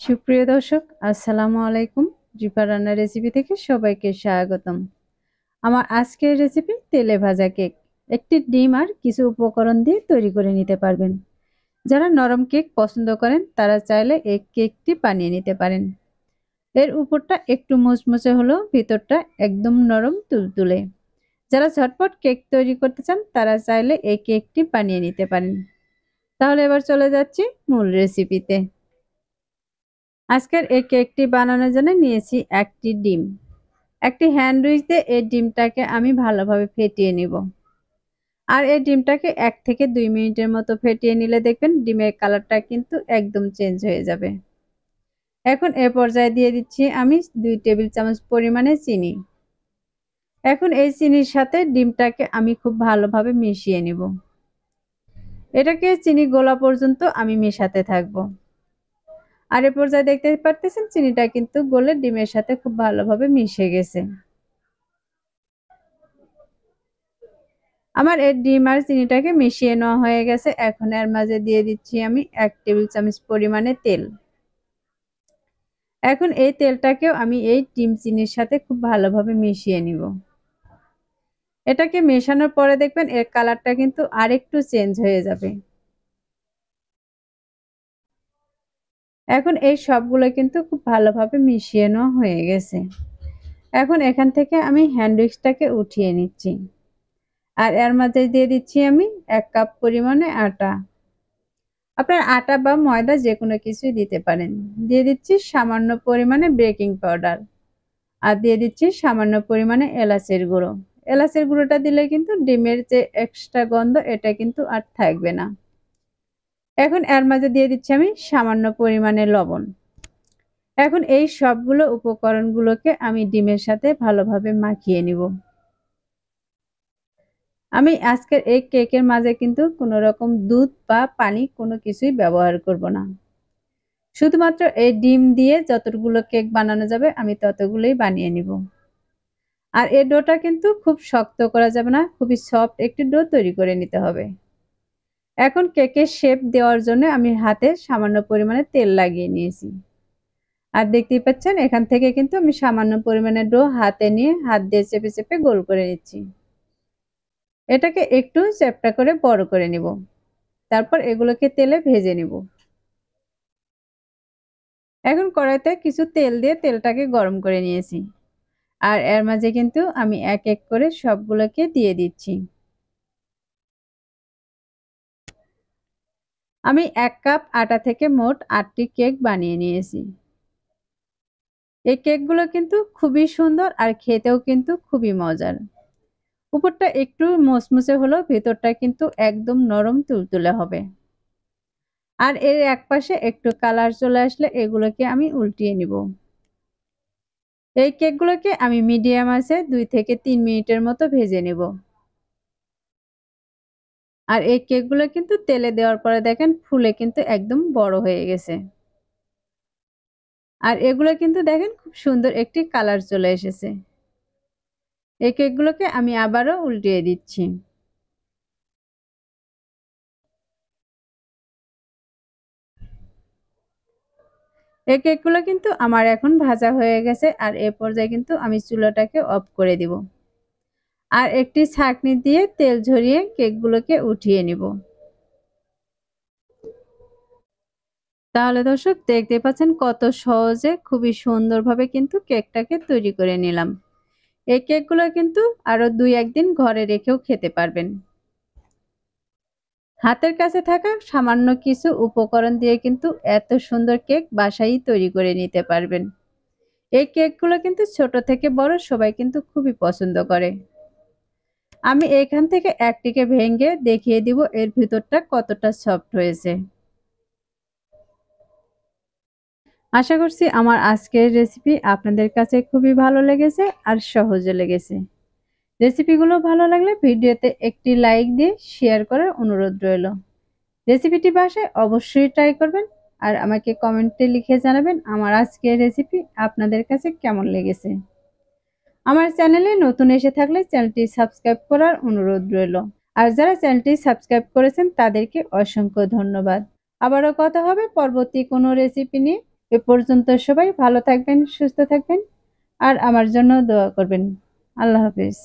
সুপ্রিয় দর্শক, আসসালামু আলাইকুম। রিপা রান্নার রেসিপি থেকে সবাইকে স্বাগতম। আমার আজকের রেসিপি তেলে ভাজা কেক। একটি ডিম আর কিছু উপকরণ দিয়ে তৈরি করে নিতে পারবেন। যারা নরম কেক পছন্দ করেন তারা চাইলে এই কেকটি বানিয়ে নিতে পারেন। এর উপরটা একটু মুচমুচে হলেও ভিতরটা একদম নরম তুলতুলে। যারা ঝটপট কেক তৈরি করতে চান তারা চাইলে এই কেকটি বানিয়ে নিতে পারেন। তাহলে এবার চলে যাচ্ছি মূল রেসিপিতে। আজকের এই কেকটি বানানোর জন্য নিয়েছি একটি ডিম। একটি হ্যান্ড উইচ দিয়ে এই ডিমটাকে আমি ভালোভাবে ফেটিয়ে নিব। আর এই ডিমটাকে 1 থেকে 2 মিনিটের মতো ফেটিয়ে নিলে দেখবেন ডিমের কালারটা কিন্তু একদম চেঞ্জ হয়ে যাবে। এখন এ পর্যায়ে দিয়ে দিচ্ছি আমি 2 টেবিল চামচ পরিমাণে চিনি। এখন এই চিনির সাথে ডিমটাকে আমি খুব ভালোভাবে মিশিয়ে নিব। এটাকে চিনি গলা পর্যন্ত আমি মেশাতে থাকবো। আর এ পর্যায়ে দেখতে পারতেছেন চিনিটা কিন্তু গলে ডিমের সাথে খুব ভালোভাবে মিশে গেছে। আমার এই ডিম আর চিনিটাকে মিশিয়ে নেওয়া হয়ে গেছে। এখন এর মাঝে দিয়ে দিচ্ছি আমি 1 টেবিল চামচ পরিমাণে তেল। এখন এই তেলটাকেও আমি এই ডিম চিনির সাথে খুব ভালোভাবে মিশিয়ে নিব। এটাকে মেশানোর পরে দেখবেন এর কালারটা কিন্তু আরেকটু চেঞ্জ হয়ে যাবে। এখন এই সবগুলো কিন্তু খুব ভালোভাবে মিশিয়ে নেওয়া হয়ে গেছে। এখন এখান থেকে আমি হ্যান্ড উইক্সটাকে উঠিয়ে নিচ্ছি। আর এর মাঝে দিয়ে দিচ্ছি আমি 1 কাপ পরিমাণে আটা। আপনার আটা বা ময়দা যেকোনো কিছুই দিতে পারেন। দিয়ে দিচ্ছি সামান্য পরিমাণে বেকিং পাউডার। আর দিয়ে দিচ্ছি সামান্য পরিমাণে এলাচের গুঁড়ো। এলাচের গুঁড়োটা দিলে কিন্তু ডিমের যে এক্সট্রা গন্ধ এটা কিন্তু আর থাকবে না। এখন এর মাঝে দিয়ে দিচ্ছি আমি সামান্য পরিমাণে লবণ। এখন এই সবগুলো উপকরণগুলোকে আমি ডিমের সাথে ভালোভাবে মাখিয়ে নিব। আমি আজকের এই কেকের মাঝে কিন্তু কোনো রকম দুধ বা পানি কোনো কিছুই ব্যবহার করব না। শুধুমাত্র এই ডিম দিয়ে যতগুলো কেক বানানো যাবে আমি ততগুলোই বানিয়ে নিব। আর এই ডোটা কিন্তু খুব শক্ত করা যাবে না, খুবই সফট একটি ডো তৈরি করে নিতে হবে। এখন কেকের শেপ দেওয়ার জন্য আমি হাতে সামান্য পরিমাণে তেল লাগিয়ে নিয়েছি। আর দেখতেই পাচ্ছেন এখান থেকে কিন্তু আমি সামান্য পরিমাণে ডো হাতে নিয়ে হাত দিয়ে চেপে চেপে গোল করে নিচ্ছি। এটাকে একটু চ্যাপ্টা করে বড় করে নিব। তারপর এগুলোকে তেলে ভেজে নিব। এখন কড়াইতে কিছু তেল দিয়ে তেলটাকে গরম করে নিয়েছি। আর এর মাঝে কিন্তু আমি এক এক করে সবগুলোকে দিয়ে দিচ্ছি। আমি 1 কাপ আটা থেকে মোট 8টি কেক বানিয়ে নিয়েছি। এই কেকগুলো কিন্তু খুবই সুন্দর আর খেতেও কিন্তু খুবই মজার। উপরটা একটু মুচমুচে হলেও ভেতরটা কিন্তু একদম নরম তুলতুলে হবে। আর এর একপাশে একটু কালার চলে আসলে এগুলোকে আমি উল্টিয়ে নিব। এই কেকগুলোকে আমি মিডিয়াম আঁচে 2 থেকে 3 মিনিটের মতো ভেজে নেব। আর এই কেকগুলো কিন্তু তেলে দেওয়ার পরে দেখেন ফুলে কিন্তু একদম বড় হয়ে গেছে। আর এগুলো কিন্তু দেখেন খুব সুন্দর একটি কালার চলে এসেছে। এই কেকগুলোকে আমি আবারও উল্টিয়ে দিচ্ছি। এই কেকগুলো কিন্তু আমার এখন ভাজা হয়ে গেছে। আর এ পর্যায়ে কিন্তু আমি চুলাটাকে অফ করে দিব। আর একটি ছাঁকনি দিয়ে তেল ঝরিয়ে কেকগুলোকে উঠিয়ে নিব। তাহলে দর্শক দেখতে পাচ্ছেন কত সহজে খুবই সুন্দরভাবে কিন্তু কেকটাকে তৈরি করে নিলাম। এই কেকগুলো কিন্তু আরো 2-1 দিন ঘরে রেখেও খেতে পারবেন। হাতের কাছে থাকা সামান্য কিছু উপকরণ দিয়ে কিন্তু এত সুন্দর কেক বাসায়ই তৈরি করে নিতে পারবেন। এই কেকগুলো কিন্তু ছোট থেকে বড় সবাই কিন্তু খুবই পছন্দ করে। আমি এখান থেকে একটিকে ভেঙে দেখিয়ে দিব এর ভিতরটা কতটা সফট হয়েছে। আশা করছি আমার আজকের রেসিপি আপনাদের কাছে খুবই ভালো লেগেছে আর সহজে লেগেছে। রেসিপিগুলো ভালো লাগলে ভিডিওতে একটি লাইক দিয়ে শেয়ার করার অনুরোধ রইল। রেসিপিটি বাসায় অবশ্যই ট্রাই করবেন আর আমাকে কমেন্টে লিখে জানাবেন আমার আজকের রেসিপি আপনাদের কাছে কেমন লেগেছে। আমার চ্যানেলে নতুন এসে থাকলে চ্যানেলটি সাবস্ক্রাইব করার অনুরোধ রইল। আর যারা চ্যানেলটি সাবস্ক্রাইব করেছেন তাদেরকে অসংখ্য ধন্যবাদ। আবারও কথা হবে পরবর্তী কোনো রেসিপি নিয়ে। এ পর্যন্ত সবাই ভালো থাকবেন, সুস্থ থাকবেন আর আমার জন্য দোয়া করবেন। আল্লাহ হাফেজ।